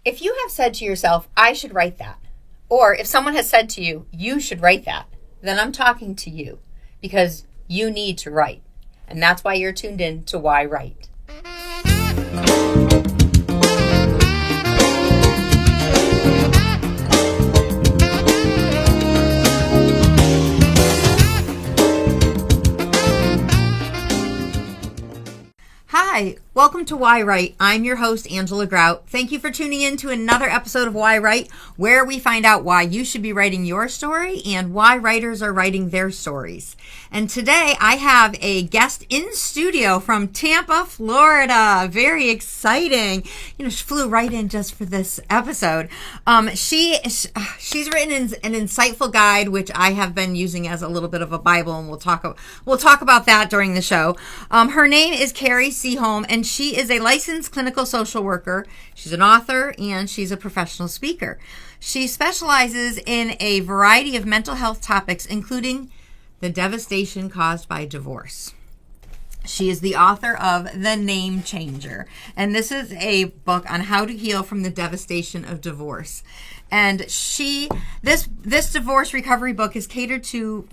If you have said to yourself, I should write that, or if someone has said to you, you should write that, then I'm talking to you because you need to write. And that's why you're tuned in to yWrite. Hi, welcome to yWrite. I'm your host, Angela Grout. Thank you for tuning in to another episode of yWrite, where we find out why you should be writing your story and why writers are writing their stories. And today I have a guest in studio from Tampa, Florida. Very exciting. She flew right in just for this episode. She's written an insightful guide, which I have been using as a little bit of a Bible, and we'll talk about that during the show. Her name is Cary Seaholm, and she is a licensed clinical social worker. She's an author, and she's a professional speaker. She specializes in a variety of mental health topics, including the devastation caused by divorce. She is the author of The Name Changer, and this is a book on how to heal from the devastation of divorce. And this divorce recovery book is catered to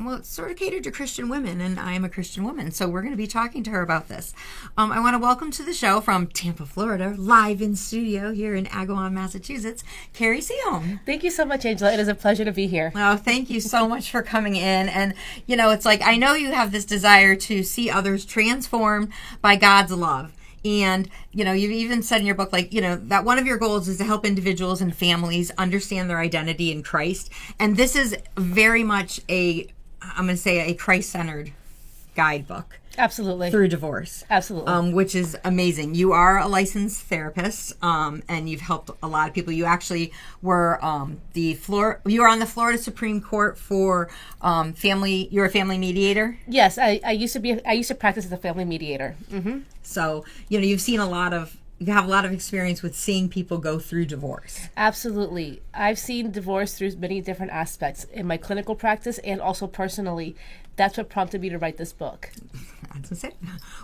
Christian women, and I am a Christian woman, so we're going to be talking to her about this. I want to welcome to the show from Tampa, Florida, live in studio here in Agawam, Massachusetts, Cary Seaholm. Thank you so much, Angela. It is a pleasure to be here. Oh, thank you so much for coming in. And, it's like, I know you have this desire to see others transformed by God's love. And, you've even said in your book, that one of your goals is to help individuals and families understand their identity in Christ. And this is very much a Christ-centered guidebook. Absolutely. Through divorce. Absolutely. Which is amazing. You are a licensed therapist, and you've helped a lot of people. You actually were you were on the Florida Supreme Court for family. You're a family mediator. Yes, I used to practice as a family mediator. Mm-hmm. So you've seen you have a lot of experience with seeing people go through divorce. Absolutely. I've seen divorce through many different aspects in my clinical practice and also personally. That's what prompted me to write this book. That's it.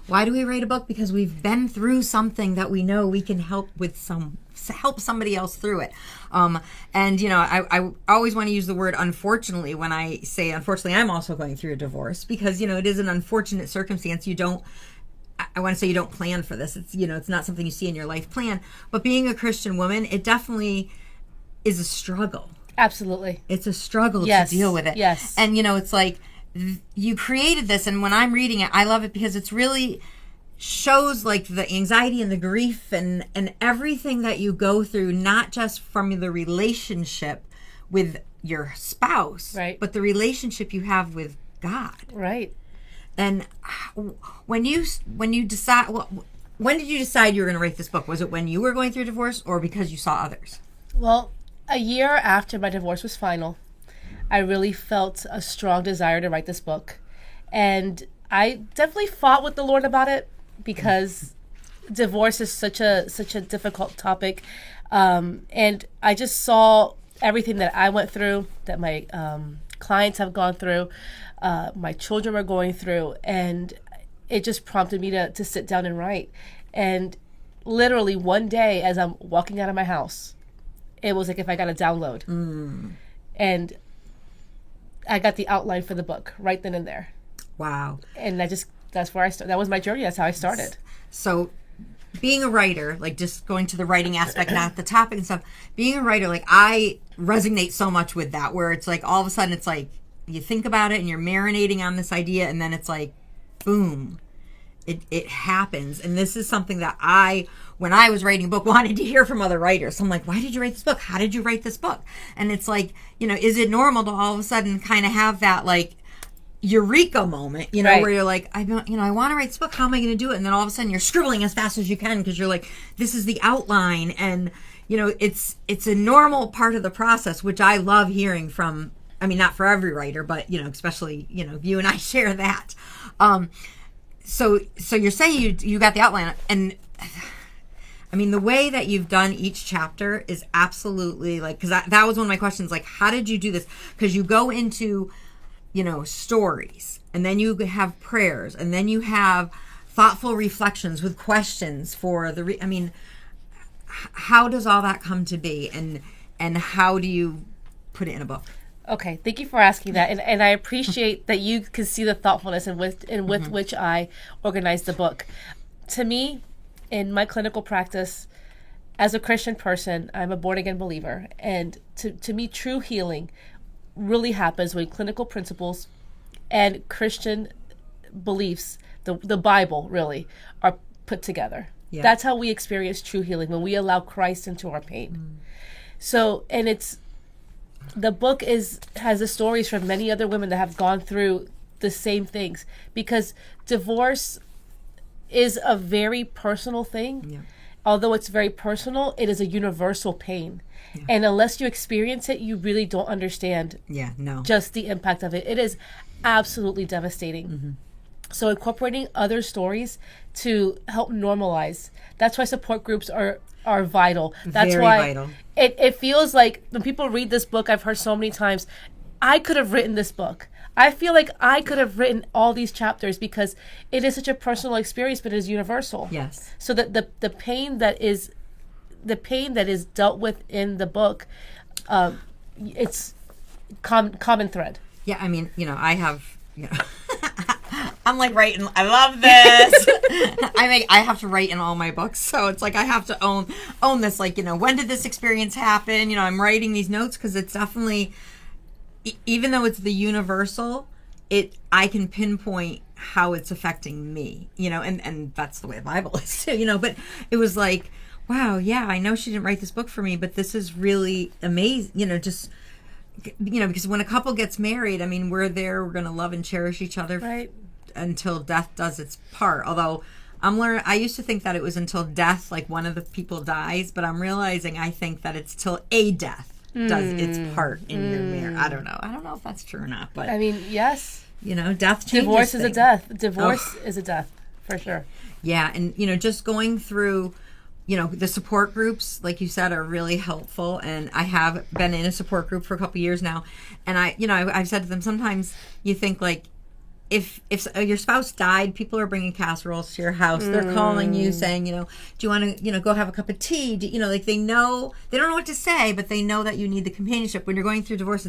Why do we write a book? Because we've been through something that we know we can help somebody else through it. I always want to use the word unfortunately when I say, unfortunately, I'm also going through a divorce because, it is an unfortunate circumstance. I want to say you don't plan for this. It's, it's not something you see in your life plan. But being a Christian woman, it definitely is a struggle. Absolutely. It's a struggle to deal with it. Yes. And, it's like you created this. And when I'm reading it, I love it because it's really shows like the anxiety and the grief and everything that you go through, not just from the relationship with your spouse, right, but the relationship you have with God. Right. And when did you decide you were going to write this book? Was it when you were going through divorce or because you saw others? Well, a year after my divorce was final, I really felt a strong desire to write this book. And I definitely fought with the Lord about it because divorce is such a difficult topic. And I just saw everything that I went through, that my clients have gone through, my children were going through, and it just prompted me to sit down and write. And literally one day as I'm walking out of my house, it was like if I got a download. And I got the outline for the book right then and there. Wow. And that's where I started. That was my journey. That's how I started. So being a writer, like just going to the writing aspect, not the topic and stuff, being a writer, like I resonate so much with that, where it's like all of a sudden it's like you think about it and you're marinating on this idea and then it's like, boom, it happens. And this is something that when I was writing a book, wanted to hear from other writers. So I'm like, why did you write this book? How did you write this book? And it's like, is it normal to all of a sudden kind of have that like eureka moment, right, where you're like, I want to write this book. How am I going to do it? And then all of a sudden you're scribbling as fast as you can because you're like, this is the outline. And, it's a normal part of the process, which I love hearing from, not for every writer, but, especially, you and I share that. So you're saying you got the outline, and the way that you've done each chapter is absolutely like, because that was one of my questions, like, how did you do this? Because you go into, stories, and then you have prayers, and then you have thoughtful reflections with questions for how does all that come to be, and how do you put it in a book? Okay, thank you for asking that, and I appreciate that you can see the thoughtfulness with which I organized the book. To me, in my clinical practice, as a Christian person, I'm a born-again believer, and to me, true healing really happens when clinical principles and Christian beliefs, the Bible really, are put together. Yeah. That's how we experience true healing, when we allow Christ into our pain. So, and the book has the stories from many other women that have gone through the same things, because divorce is a very personal thing. Yeah. Although it's very personal, it is a universal pain. Yeah. And unless you experience it, you really don't understand just the impact of it. It is absolutely devastating. Mm-hmm. So incorporating other stories to help normalize. That's why support groups are vital. That's very why vital. It feels like when people read this book, I've heard so many times, I could have written this book. I feel like I could have written all these chapters, because it is such a personal experience, but it is universal. Yes. So that the pain that is dealt with in the book, it's common thread. Yeah, I mean, I have, I'm like writing. I love this. I have to write in all my books, so it's like I have to own this. Like, when did this experience happen? I'm writing these notes, because it's definitely, even though it's the universal, I can pinpoint how it's affecting me. And that's the way the Bible is too. But it was like, wow, yeah, I know she didn't write this book for me, but this is really amazing. Just. Because when a couple gets married, I mean, we're going to love and cherish each other right until death does its part. Although I used to think that it was until death, like one of the people dies, but I'm realizing I think that it's till a death does its part in your marriage. I don't know if that's true or not, but I mean, yes, death changes divorce things. Is a death. Divorce is a death, for sure. Yeah, and just going through, the support groups, like you said, are really helpful. And I have been in a support group for a couple years now. And I've said to them, sometimes you think, like, if your spouse died, people are bringing casseroles to your house. They're calling you saying, do you want to, go have a cup of tea? Like, they don't know what to say, but they know that you need the companionship. When you're going through divorce,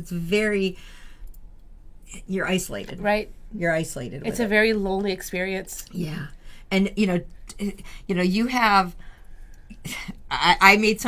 you're isolated. Right. You're isolated. It's a very lonely experience. Yeah. And, you have... I made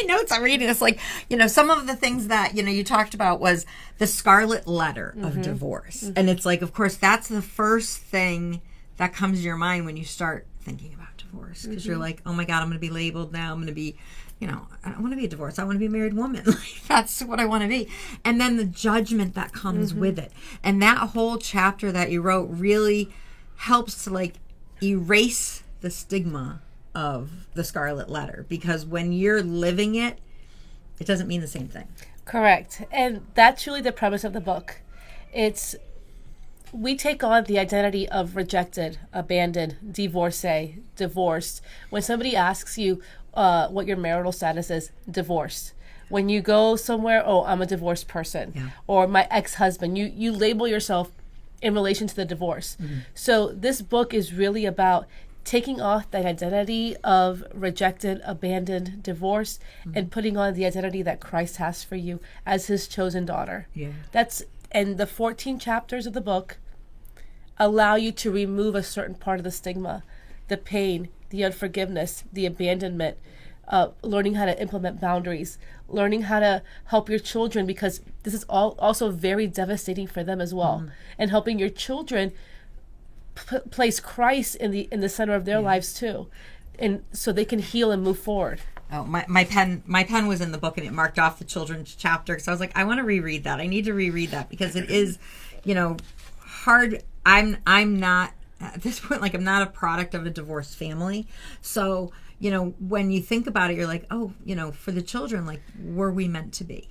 notes. I'm reading this. Like, some of the things that, you talked about was the scarlet letter of divorce. Mm-hmm. And it's like, of course, that's the first thing that comes to your mind when you start thinking about divorce. Because you're like, oh my God, I'm going to be labeled now. I'm going to be, I don't want to be a divorced. I want to be a married woman. Like, that's what I want to be. And then the judgment that comes with it. And that whole chapter that you wrote really helps to, like, erase the stigma of the scarlet letter, because when you're living it doesn't mean the same thing. Correct. And that's really the premise of the book. We take on the identity of rejected, abandoned, divorcee, divorced. When somebody asks you what your marital status is, divorced. When you go somewhere, oh, I'm a divorced person. Yeah. Or my ex-husband. You label yourself in relation to the divorce. Mm-hmm. So this book is really about taking off that identity of rejected, abandoned, divorced, and putting on the identity that Christ has for you as his chosen daughter. Yeah. And the 14 chapters of the book allow you to remove a certain part of the stigma, the pain, the unforgiveness, the abandonment, learning how to implement boundaries, learning how to help your children, because this is also very devastating for them as well, and helping your children place Christ in the center of their lives too, and so they can heal and move forward. Oh, my pen was in the book, and it marked off the children's chapter. So I was like, I want to reread that. I need to reread that, because it is, hard. I'm not at this point, like, I'm not a product of a divorced family. So, when you think about it, you're like, oh, for the children, like, were we meant to be?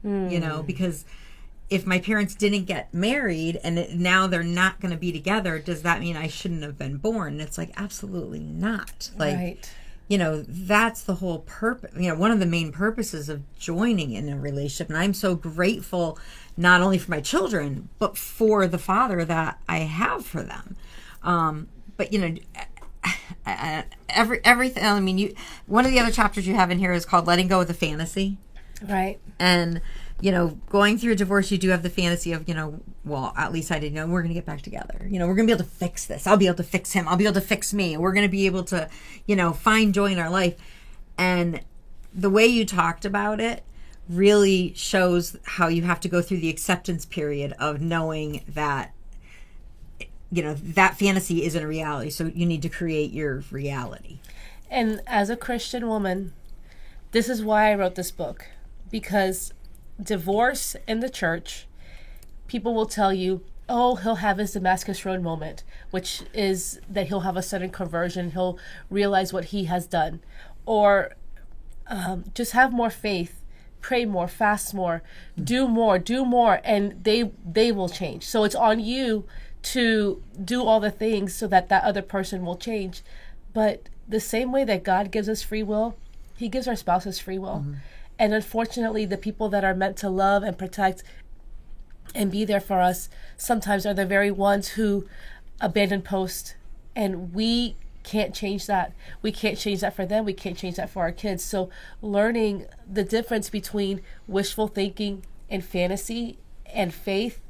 Because if my parents didn't get married and now they're not going to be together, does that mean I shouldn't have been born? And it's like, absolutely not. Like, right. That's the whole purpose. One of the main purposes of joining in a relationship. And I'm so grateful, not only for my children, but for the father that I have for them. But, everything. I mean, one of the other chapters you have in here is called "Letting Go of the Fantasy." Right. And going through a divorce, you do have the fantasy of, well, at least I didn't know we're going to get back together. We're going to be able to fix this. I'll be able to fix him. I'll be able to fix me. We're going to be able to, find joy in our life. And the way you talked about it really shows how you have to go through the acceptance period of knowing that, that fantasy isn't a reality. So you need to create your reality. And as a Christian woman, this is why I wrote this book. Because divorce in the church, people will tell you, oh, he'll have his Damascus Road moment, which is that he'll have a sudden conversion. He'll realize what he has done. Or just have more faith, pray more, fast more, do more, and they will change. So it's on you to do all the things so that other person will change. But the same way that God gives us free will, he gives our spouses free will. Mm-hmm. And unfortunately, the people that are meant to love and protect and be there for us sometimes are the very ones who abandon post. And we can't change that. We can't change that for them. We can't change that for our kids. So learning the difference between wishful thinking and fantasy and faith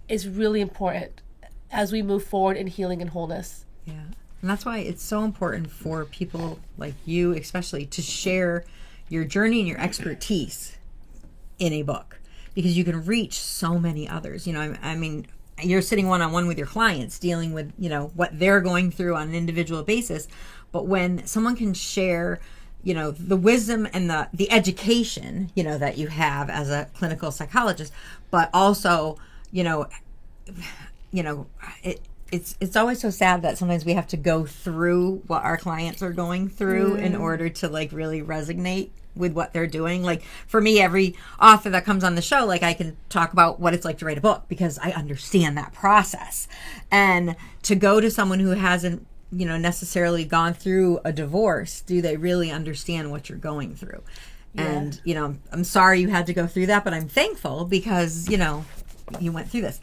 is really important as we move forward in healing and wholeness. Yeah. And that's why it's so important for people like you, especially, to share your journey and your expertise in a book, because you can reach so many others. I mean, you're sitting one-on-one with your clients dealing with, what they're going through on an individual basis. But when someone can share, the wisdom and the education, that you have as a clinical psychologist, but also, it's always so sad that sometimes we have to go through what our clients are going through in order to really resonate with what they're doing. Like for me, every author that comes on the show, I can talk about what it's like to write a book because I understand that process. And to go to someone who hasn't, necessarily gone through a divorce, do they really understand what you're going through? Yeah. And, I'm sorry you had to go through that, but I'm thankful because, you went through this.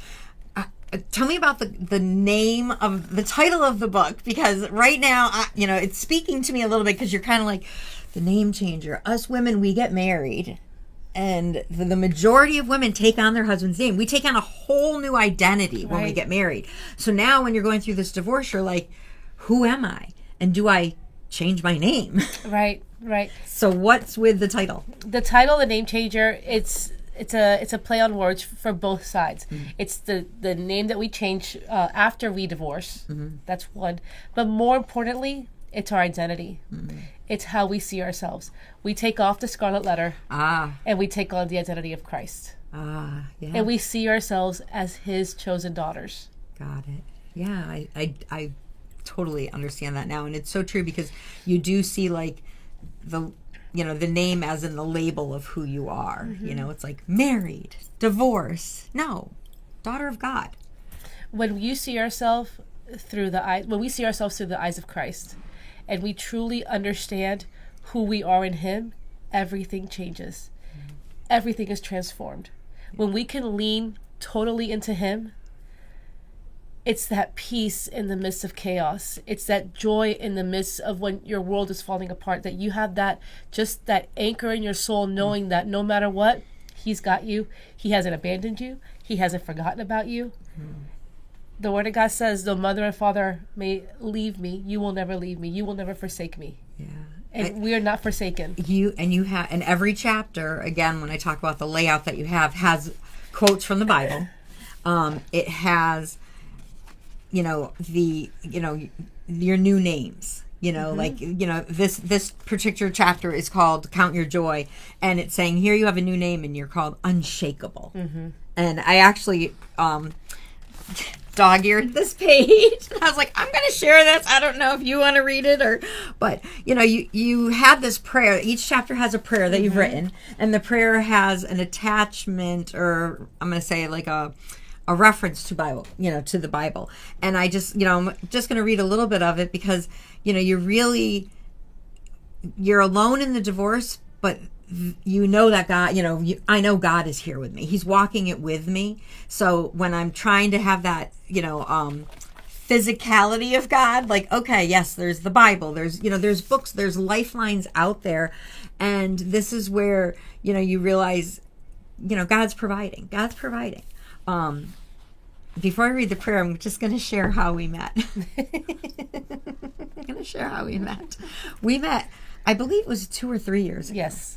Tell me about the name of the title of the book, because right now, it's speaking to me a little bit, because you're kind of like the name changer. Us women, we get married, and the majority of women take on their husband's name. We take on a whole new identity when we get married. So now when you're going through this divorce, you're like, who am I? And do I change my name? Right. So what's with the title? The title, The Name Changer, it's a play on words for both sides. Mm-hmm. It's the name that we change after we divorce. Mm-hmm. That's one. But more importantly, it's our identity. Mm-hmm. It's how we see ourselves. We take off the scarlet letter and we take on the identity of Christ. Yeah. And we see ourselves as his chosen daughters. Got it. Yeah, I totally understand that now. And it's so true, because you do see the name as in the label of who you are. Mm-hmm. It's like married, divorce. No, daughter of God. When you see yourself through when we see ourselves through the eyes of Christ, and we truly understand who we are in him, everything changes. Mm-hmm. Everything is transformed. Yeah. When we can lean totally into him, it's that peace in the midst of chaos. It's that joy in the midst of when your world is falling apart, that you have that anchor in your soul, knowing that no matter what, he's got you. He hasn't abandoned you. He hasn't forgotten about you. Mm. The Word of God says, though mother and father may leave me, you will never leave me. You will never forsake me. Yeah. And we are not forsaken. You have, in every chapter, again, when I talk about the layout that you have, has quotes from the Bible. It has your new names, mm-hmm. This particular chapter is called Count Your Joy, and it's saying here you have a new name and you're called Unshakable. Mm-hmm. And I actually dog-eared this page. I was like, I'm going to share this. I don't know if you want to read it but you had this prayer. Each chapter has a prayer that mm-hmm. you've written, and the prayer has an attachment, or I'm going to say a reference to Bible, to the Bible. And I just, I'm just going to read a little bit of it, because, you're alone in the divorce, but that God, I know God is here with me. He's walking it with me. So when I'm trying to have that, physicality of God. Like, okay, yes, there's the Bible. There's, there's books, there's lifelines out there. And this is where, you realize, God's providing. God's providing. Before I read the prayer, I'm just going to share how we met. I'm going to share how we met. We met, I believe it was 2 or 3 years ago. Yes.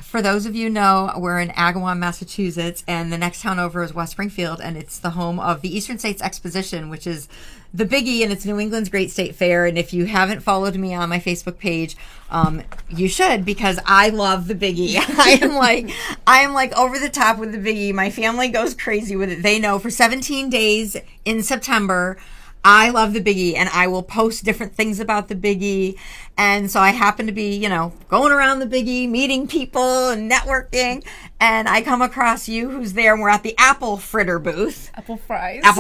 For those of you who know, we're in Agawam, Massachusetts, and the next town over is West Springfield, and it's the home of the Eastern States Exposition, which is the biggie, and it's New England's Great State Fair. And if you haven't followed me on my Facebook page, you should, because I love the biggie. I am like over the top with the biggie. My family goes crazy with it. They know for 17 days in September, I love the biggie, and I will post different things about the biggie. And so I happen to be, going around the biggie, meeting people and networking. And I come across you who's there, and we're at the apple fritter booth. Apple fries. And,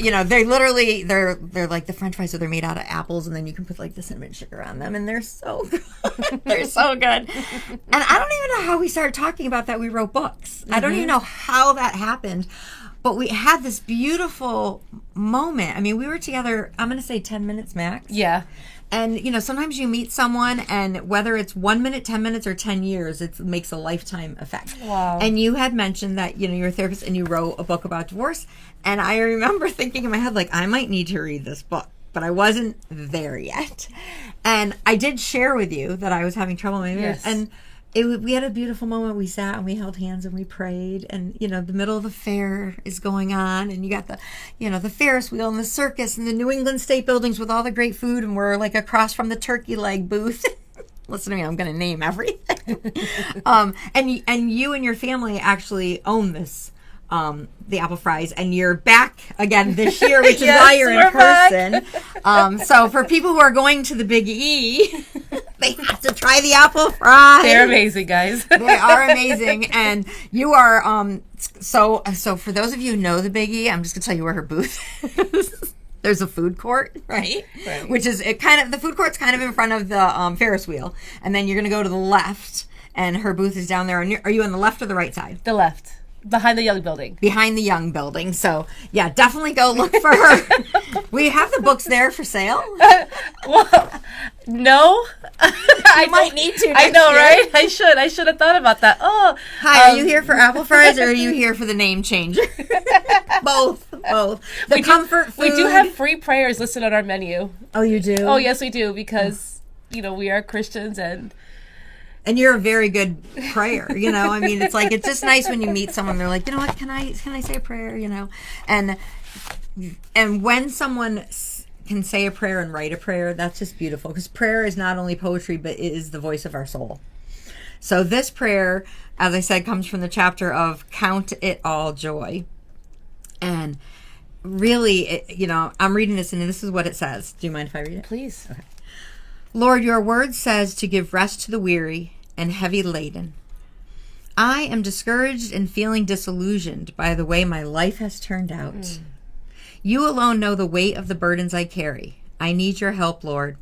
they're like the French fries, so they're made out of apples. And then you can put like the cinnamon sugar on them. And they're so good. They're so good. And I don't even know how we started talking about that. We wrote books. I don't even know how that happened. But we had this beautiful moment. I mean, we were together, I'm going to say 10 minutes max. Yeah. And, sometimes you meet someone, and whether it's 1 minute, 10 minutes, or 10 years, it makes a lifetime effect. Wow. And you had mentioned that, you're a therapist and you wrote a book about divorce. And I remember thinking in my head, like, I might need to read this book. But I wasn't there yet. And I did share with you that I was having trouble in my marriage. Yes. And we had a beautiful moment. We sat and we held hands and we prayed, and the middle of the fair is going on, and you got the the Ferris wheel and the circus and the New England State buildings with all the great food, and we're like across from the turkey leg booth. Listen to me, I'm going to name everything. And you and your family actually own this, the apple fries, and you're back again this year, which is why you're in person. So for people who are going to the Big E, they have to try the apple fries. They're amazing, guys. They are amazing. And you are, so for those of you who know the Big E, I'm just going to tell you where her booth is. There's a food court, right? Which is the food court's kind of in front of the Ferris wheel. And then you're going to go to the left, and her booth is down there. Are you on the left or the right side? The left. Behind the Young building. Behind the Young building. So, yeah, definitely go look for her. We have the books there for sale. Well, no. I might need to. I know, year. right? I should have thought about that. Oh. Hi, are you here for apple fries, or are you here for the name changer? Both. The comfort food. We do have free prayers listed on our menu. Oh, you do? Oh, yes, we do, because, we are Christians, and you're a very good prayer, I mean, it's like, it's just nice when you meet someone, they're like, you know what, can I say a prayer, and when someone can say a prayer and write a prayer, that's just beautiful, because prayer is not only poetry, but it is the voice of our soul. So this prayer, as I said, comes from the chapter of Count It All Joy. And really, I'm reading this, and this is what it says. Do you mind if I read it? Please. Okay. Lord, your word says to give rest to the weary and heavy laden. I am discouraged and feeling disillusioned by the way my life has turned out. You alone know the weight of the burdens I carry. I need your help, Lord.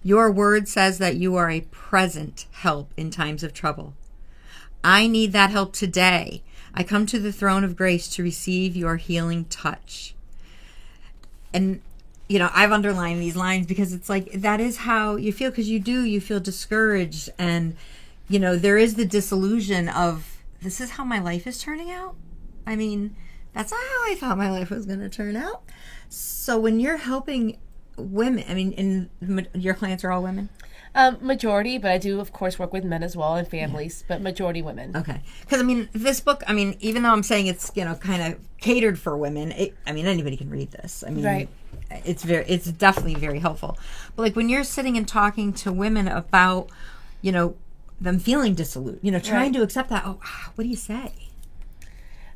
Your word says that you are a present help in times of trouble. I need that help today. I come to the throne of grace to receive your healing touch. And I've underlined these lines because it's like, that is how you feel, because you feel discouraged, and, there is the disillusion of, this is how my life is turning out. I mean, that's not how I thought my life was going to turn out. So when you're helping women, I mean, your clients are all women? Majority, but I do, of course, work with men as well and families, but majority women. Okay. Because, this book, even though I'm saying it's, kind of catered for women, anybody can read this. Right. It's definitely very helpful. But, like, when you're sitting and talking to women about, them feeling dissolute, trying to accept that, what do you say?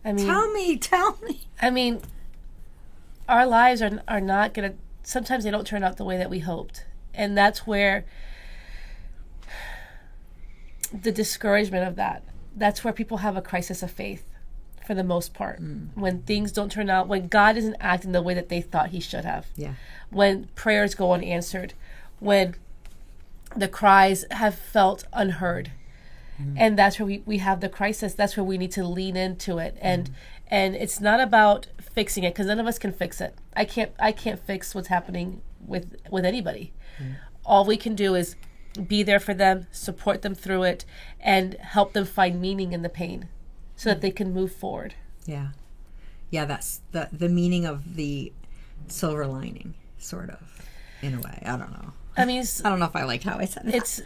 Tell me. Our lives are not going to, sometimes they don't turn out the way that we hoped. And that's where the discouragement of that's where people have a crisis of faith for the most part. When things don't turn out, when God isn't acting the way that they thought he should have. Yeah. When prayers go unanswered, when the cries have felt unheard. And that's where we have the crisis. That's where we need to lean into it and And it's not about fixing it, because none of us can fix it. I can't fix what's happening with anybody. All we can do is be there for them, support them through it, and help them find meaning in the pain so that they can move forward. Yeah. Yeah, that's the meaning of the silver lining, sort of, in a way. I don't know. I mean, I don't know if I like how I said it.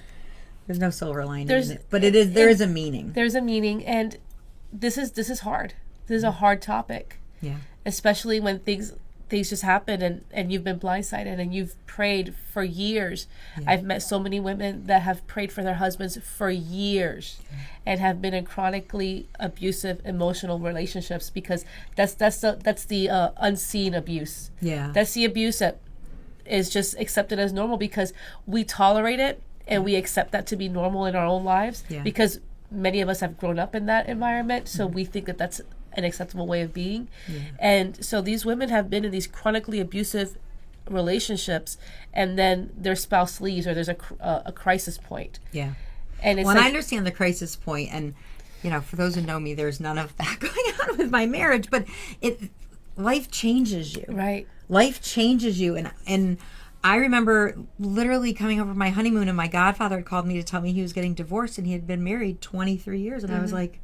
There's no silver lining in it, but there is a meaning. There's a meaning, and this is hard. This is a hard topic. Yeah. Especially when things just happen and you've been blindsided and you've prayed for years. Yeah. I've met so many women that have prayed for their husbands for years and have been in chronically abusive emotional relationships, because that's the unseen abuse. Yeah. That's the abuse that is just accepted as normal because we tolerate it and we accept that to be normal in our own lives because many of us have grown up in that environment, so we think that that's an acceptable way of being. And so these women have been in these chronically abusive relationships, and then their spouse leaves, or there's a crisis point. Yeah. And it's and I understand the crisis point, and for those who know me, there's none of that going on with my marriage, but life changes you. Right. Life changes you, and I remember literally coming over my honeymoon, and my godfather had called me to tell me he was getting divorced, and he had been married 23 years, and I was like,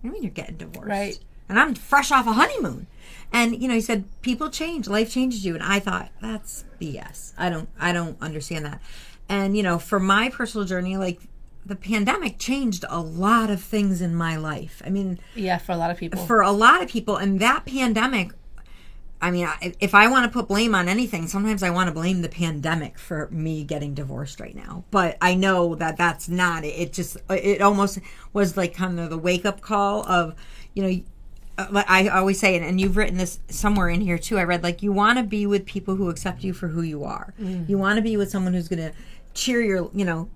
what do you mean you're getting divorced? Right. And I'm fresh off a honeymoon. And, he said, people change. Life changes you. And I thought, that's BS. I don't understand that. And, for my personal journey, like, the pandemic changed a lot of things in my life. I mean... Yeah, for a lot of people. And that pandemic, I mean, if I want to put blame on anything, sometimes I want to blame the pandemic for me getting divorced right now. But I know that that's not it. It almost was like kind of the wake-up call of, I always say, and you've written this somewhere in here too, I read, like, you want to be with people who accept you for who you are. You want to be with someone who's going to cheer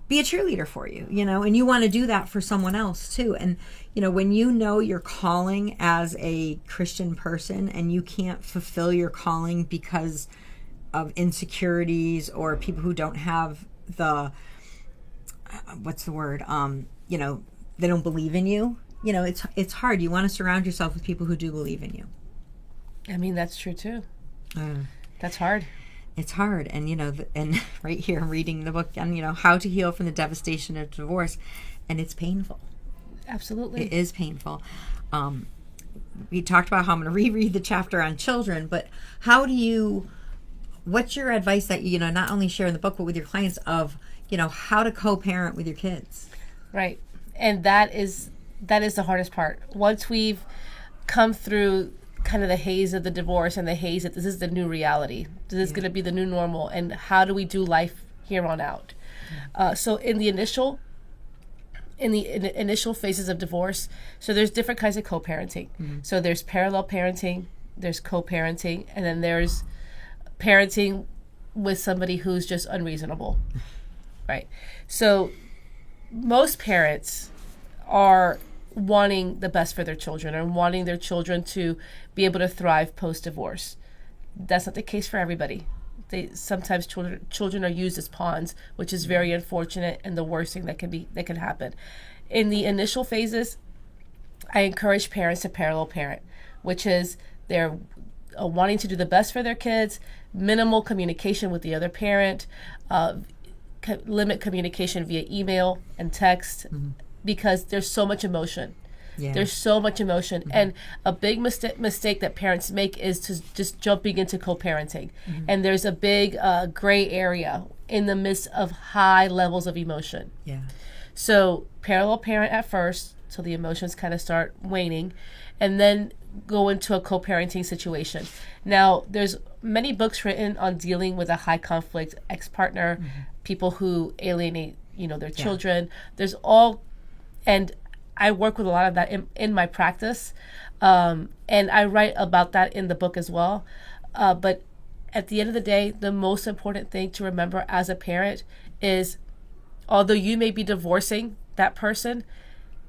be a cheerleader for you, and you want to do that for someone else too. And, when you know your calling as a Christian person and you can't fulfill your calling because of insecurities or people who don't have the, what's the word? They don't believe in you. It's hard. You want to surround yourself with people who do believe in you. I mean, that's true too. That's hard. It's hard. And, and right here I'm reading the book on, how to heal from the devastation of divorce. And it's painful. Absolutely. It is painful. We talked about how I'm going to reread the chapter on children, but what's your advice that you, not only share in the book, but with your clients of, how to co-parent with your kids? Right. And that is the hardest part. Once we've come through kind of the haze of the divorce and the haze that this is the new reality, this is going to be the new normal, and how do we do life here on out? So in the initial phases of divorce, so there's different kinds of co-parenting. So there's parallel parenting, there's co-parenting, and then there's parenting with somebody who's just unreasonable. Right. So most parents are wanting the best for their children and wanting their children to be able to thrive post-divorce. That's not the case for everybody. Sometimes children are used as pawns, which is very unfortunate and the worst thing that can happen. In the initial phases, I encourage parents to parallel parent, which is they're wanting to do the best for their kids, minimal communication with the other parent, limit communication via email and text, because there's so much emotion. Yeah. There's so much emotion. And a big mistake that parents make is to just jumping into co-parenting. And there's a big gray area in the midst of high levels of emotion. Yeah. So parallel parent at first, so the emotions kind of start waning, and then go into a co-parenting situation. Now, there's many books written on dealing with a high conflict ex-partner, people who alienate, their children. There's all, and I work with a lot of that in my practice, and I write about that in the book as well. But at the end of the day, the most important thing to remember as a parent is, although you may be divorcing that person,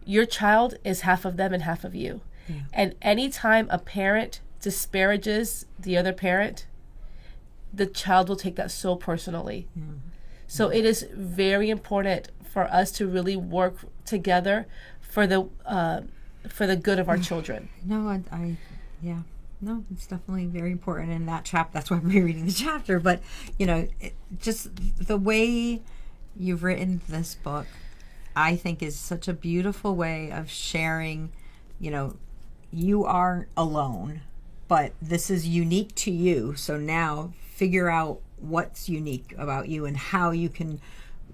your child is half of them and half of you. Yeah. And anytime a parent disparages the other parent, the child will take that so personally. So it is very important for us to really work together for the good of our children. No, Yeah. No, it's definitely very important in that chapter. That's why I'm rereading the chapter. But, just the way you've written this book, I think is such a beautiful way of sharing, you aren't alone, but this is unique to you. So now figure out what's unique about you and how you can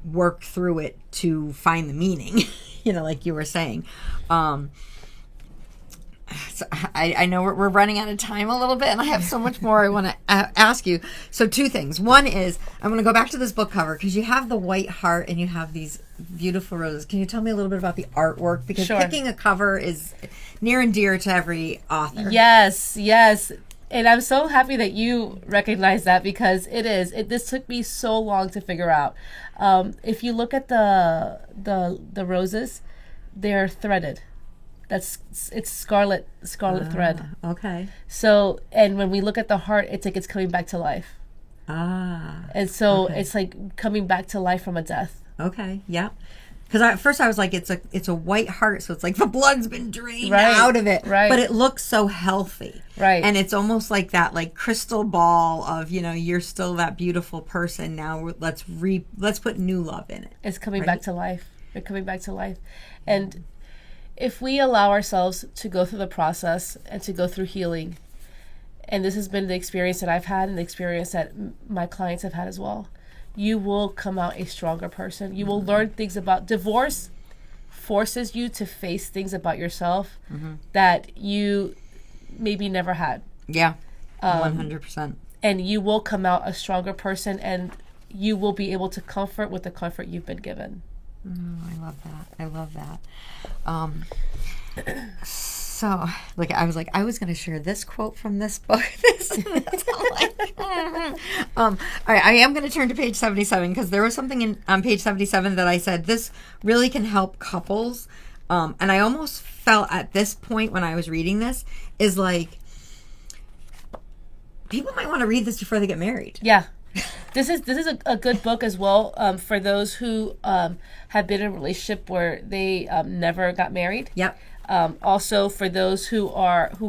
work through it to find the meaning, like you were saying. So I know we're running out of time a little bit, and I have so much more I want to ask you. So 2 things. One is I'm going to go back to this book cover because you have the white heart and you have these beautiful roses. Can you tell me a little bit about the artwork? Because picking a cover is near and dear to every author. Yes. And I'm so happy that you recognize that, because it is. This took me so long to figure out. If you look at the roses, they're threaded. It's scarlet thread. Okay. So, and when we look at the heart, it's like it's coming back to life. And so it's like coming back to life from a death. Okay. Yeah. Because at first I was like, it's a white heart, so it's like the blood's been drained out of it. Right. But it looks so healthy. Right. And it's almost like that, like crystal ball of, you're still that beautiful person. Now let's put new love in it. It's coming back to life. They're coming back to life. And if we allow ourselves to go through the process and to go through healing, and this has been the experience that I've had and the experience that my clients have had as well, you will come out a stronger person. You will learn things about divorce. Forces you to face things about yourself that you maybe never had. Yeah, 100%. And you will come out a stronger person, and you will be able to comfort with the comfort you've been given. I love that. So, like, I was going to share this quote from this book. All right, I am going to turn to page 77 because there was something on page 77 that I said, this really can help couples. And I almost felt at this point when I was reading this is like, people might want to read this before they get married. Yeah. This is a good book as well for those who have been in a relationship where they never got married. Yep. Also for those who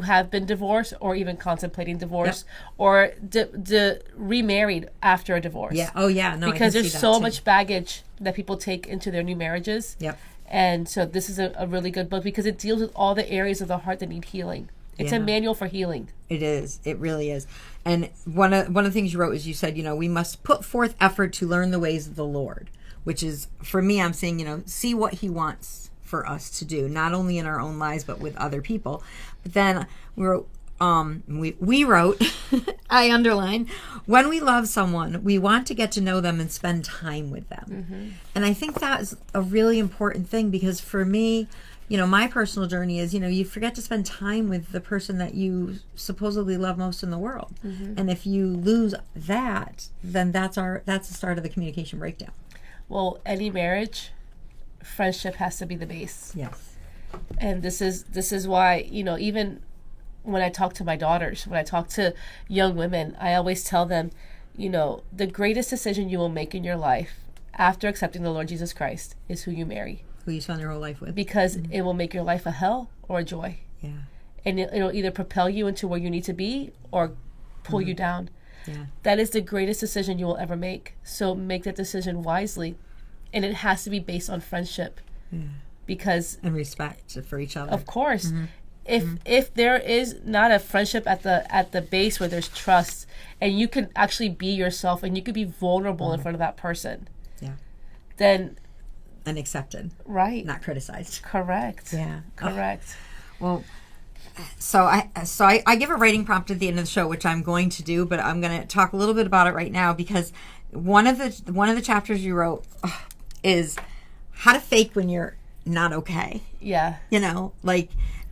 have been divorced or even contemplating divorce, or remarried after a divorce. Yeah. Oh yeah. No, because there's so much baggage that people take into their new marriages. Yep. And so this is a really good book because it deals with all the areas of the heart that need healing. It's a manual for healing. It is. It really is. And one of the things you wrote is you said, we must put forth effort to learn the ways of the Lord, which is, for me, I'm saying, see what he wants for us to do, not only in our own lives, but with other people. But then we wrote, I underlined, when we love someone, we want to get to know them and spend time with them. Mm-hmm. And I think that is a really important thing because for me, my personal journey is, you forget to spend time with the person that you supposedly love most in the world. Mm-hmm. And if you lose that, then that's the start of the communication breakdown. Well, any marriage, friendship has to be the base. Yes. And this is why, even when I talk to my daughters, when I talk to young women, I always tell them, the greatest decision you will make in your life after accepting the Lord Jesus Christ is who you marry. Who you spend your whole life with. Because it will make your life a hell or a joy. Yeah. And it'll either propel you into where you need to be or pull you down. Yeah. That is the greatest decision you will ever make. So make that decision wisely. And it has to be based on friendship. Yeah. Because... And respect for each other. Of course. Mm-hmm. If there is not a friendship at the base where there's trust, and you can actually be yourself and you can be vulnerable in front of that person. Yeah. Then... And accepted. Right. Not criticized. Correct. Yeah. Correct. Well, so I give a writing prompt at the end of the show, which I'm going to do, but I'm going to talk a little bit about it right now because one of the chapters you wrote is how to fake when you're not okay. Yeah.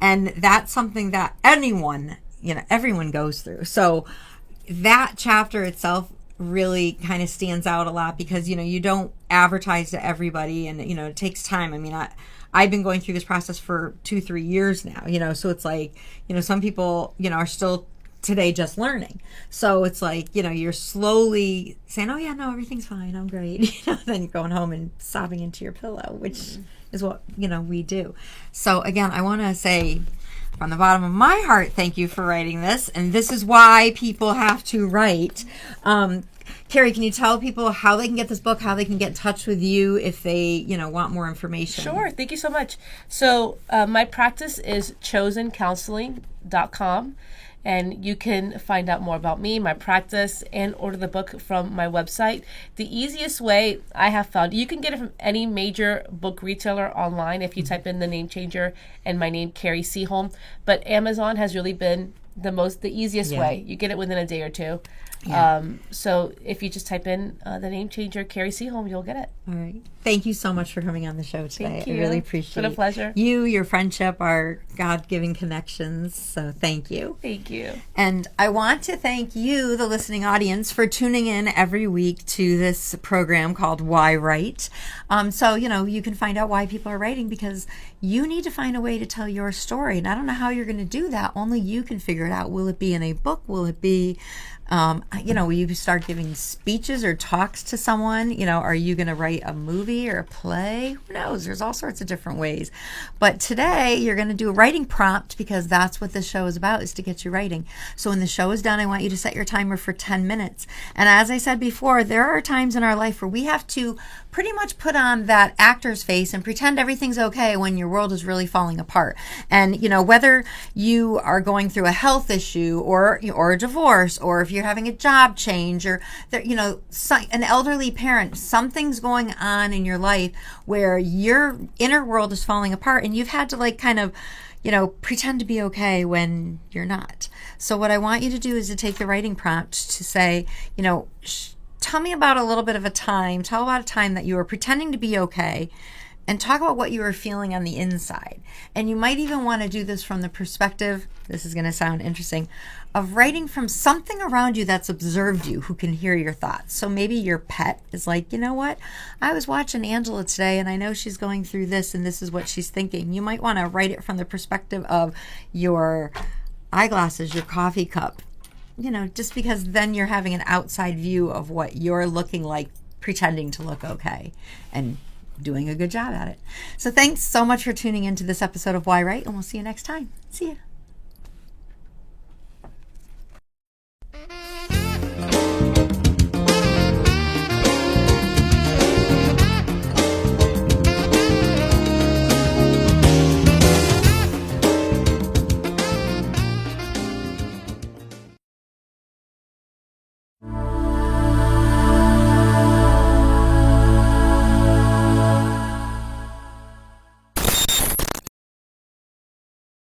And that's something that everyone goes through. So that chapter itself really kind of stands out a lot because you don't advertise to everybody, and it takes time. I mean, I've been going through this process for 2-3 years now, so it's like some people are still today just learning, so it's like you're slowly saying, oh yeah, no, everything's fine, I'm great, then you're going home and sobbing into your pillow, which is what we do. So again, I want to say from the bottom of my heart, thank you for writing this. And this is why people have to write. Cary, can you tell people how they can get this book, how they can get in touch with you if they, want more information? Sure. Thank you so much. So my practice is chosencounseling.com. And you can find out more about me, my practice, and order the book from my website. The easiest way I have found, you can get it from any major book retailer online if you type in the name changer and my name, Cary Seaholm. But Amazon has really been the easiest way. You get it within a day or two. Yeah. So if you just type in the name changer, Cary Seaholm, you'll get it. All right. Thank you so much for coming on the show today. Thank you. I really appreciate it. It's been a pleasure. Your friendship, our God-given connections. So thank you. Thank you. And I want to thank you, the listening audience, for tuning in every week to this program called yWrite. So, you can find out why people are writing because you need to find a way to tell your story. And I don't know how you're going to do that. Only you can figure it out. Will it be in a book? Will it be... will you start giving speeches or talks to someone? Are you going to write a movie or a play? Who knows? There's all sorts of different ways. But today you're going to do a writing prompt because that's what this show is about, is to get you writing. So when the show is done, I want you to set your timer for 10 minutes. And as I said before, there are times in our life where we have to pretty much put on that actor's face and pretend everything's okay when your world is really falling apart. And, whether you are going through a health issue or a divorce, or if you're having a job change, or an elderly parent, something's going on in your life where your inner world is falling apart and you've had to pretend to be okay when you're not. So what I want you to do is to take the writing prompt to say, tell me about a little bit of a time, tell about a time that you were pretending to be okay, and talk about what you were feeling on the inside. And you might even want to do this from the perspective, this is going to sound interesting, of writing from something around you that's observed you, who can hear your thoughts. So maybe your pet is like, you know what? I was watching Angela today and I know she's going through this and this is what she's thinking. You might want to write it from the perspective of your eyeglasses, your coffee cup, just because then you're having an outside view of what you're looking like, pretending to look okay and doing a good job at it. So thanks so much for tuning into this episode of yWrite, and we'll see you next time. See ya.